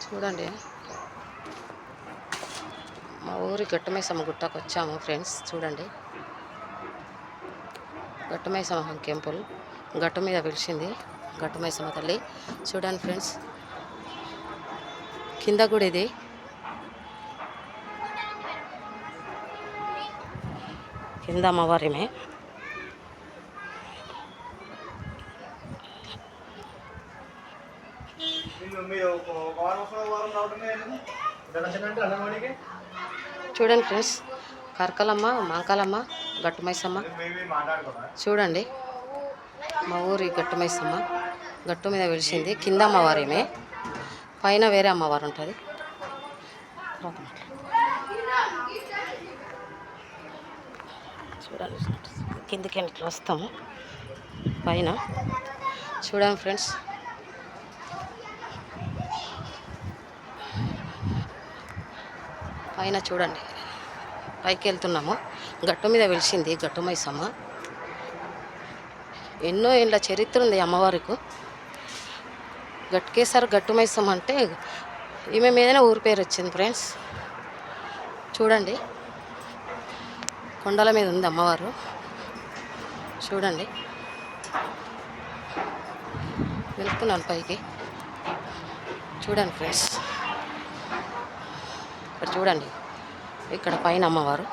చూడండి, మా ఊరి గట్టుమైసమ్మ గుట్టకు వచ్చాము ఫ్రెండ్స్. చూడండి, గట్టుమైసమ్మ టెంపుల్ గట్టు మీద వెలిసింది గట్టుమైసమ్మ తల్లి. చూడండి ఫ్రెండ్స్, కింద కూడా ఇది కింద అమ్మవారిమే. చూడండి ఫ్రెండ్స్, కర్కలమ్మ, మంకాలమ్మ, గట్టుమైసమ్మ. చూడండి, మా ఊరి గట్టుమైసమ్మ గట్టు మీద వెలిసింది. కింద అమ్మవారిమే, పైన వేరే అమ్మవారు ఉంటుంది. చూడండి, కిందికి ఇట్లా వస్తాము పైన. చూడండి ఫ్రెండ్స్, పైన చూడండి, పైకి వెళ్తున్నాము. గట్టు మీద వెలిసింది గట్టుమైసమ్మ. ఎన్నో ఏళ్ళ చరిత్ర ఉంది అమ్మవారికి. గట్కేసారి గట్టుమైసమ్మ అంటే ఈమె మీదనే ఊరి పేరు వచ్చింది ఫ్రెండ్స్. చూడండి, కొండల మీద ఉంది అమ్మవారు. చూడండి, వెళ్తున్నాను పైకి. చూడండి ఫ్రెండ్స్, ఇక్కడ చూడండి, ఇక్కడ పైన అమ్మవారు.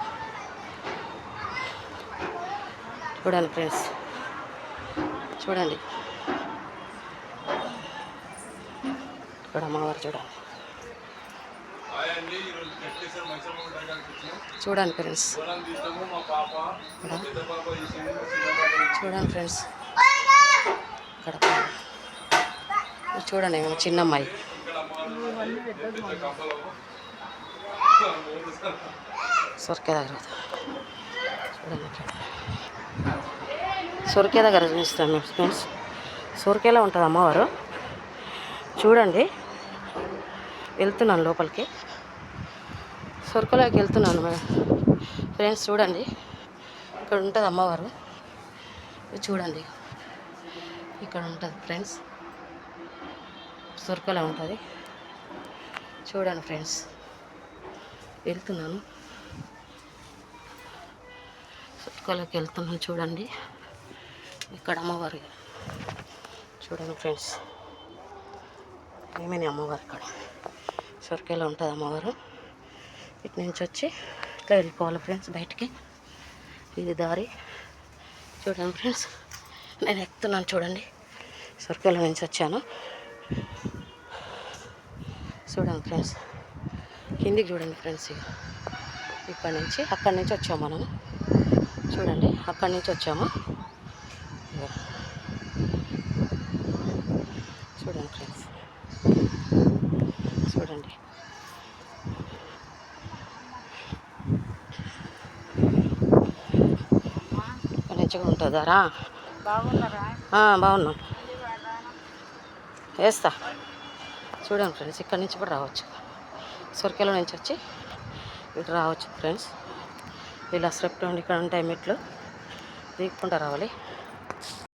చూడండి ఫ్రెండ్స్, చూడండి, ఇక్కడ అమ్మవారు. చూడండి, చూడండి ఫ్రెండ్స్, చూడండి ఫ్రెండ్స్, ఇక్కడ చూడండి, మేము చిన్నమ్మాయి. సొరకాయ దగ్గర చూడండి, సొరకాయ దగ్గర చూపిస్తాం మేము ఫ్రెండ్స్. సొరకాయలో ఉంటుంది అమ్మవారు. చూడండి, వెళ్తున్నాను లోపలికి, సొరకాయలోకి వెళ్తున్నాను ఫ్రెండ్స్. చూడండి, ఇక్కడ ఉంటుంది అమ్మవారు. చూడండి, ఇక్కడ ఉంటుంది ఫ్రెండ్స్, సొరకాయలో ఉంటుంది. చూడండి ఫ్రెండ్స్, వెళ్తున్నాను, సొరకాయలోకి వెళ్తున్నాను. చూడండి, ఇక్కడ అమ్మవారు. చూడండి ఫ్రెండ్స్, ఏమని అమ్మవారు ఇక్కడ సొరకాయలో ఉంటుంది అమ్మవారు. ఇటు నుంచి వచ్చి ఇట్లా వెళ్ళిపోవాలి ఫ్రెండ్స్ బయటికి. ఇది దారి. చూడండి ఫ్రెండ్స్, నేను ఎక్కుతున్నాను. చూడండి, సొరకాయలో నుంచి వచ్చాను. చూడండి ఫ్రెండ్స్, కిందికి చూడండి ఫ్రెండ్స్. ఇక్కడి నుంచి అక్కడి నుంచి వచ్చాము మనము. చూడండి, అక్కడి నుంచి వచ్చాము. చూడండి ఫ్రెండ్స్, చూడండి, ఇక్కడి నుంచి ఉంటుందారా. బాగున్నాం, వేస్తా. చూడండి ఫ్రెండ్స్, ఇక్కడ నుంచి కూడా రావచ్చు. సొరకాయలో నుంచి వచ్చి ఇటు రావచ్చు ఫ్రెండ్స్. ఇలా స్టెప్ ఇక్కడ ఉంటాయి మెట్లు, దిక్కుంటూ రావాలి.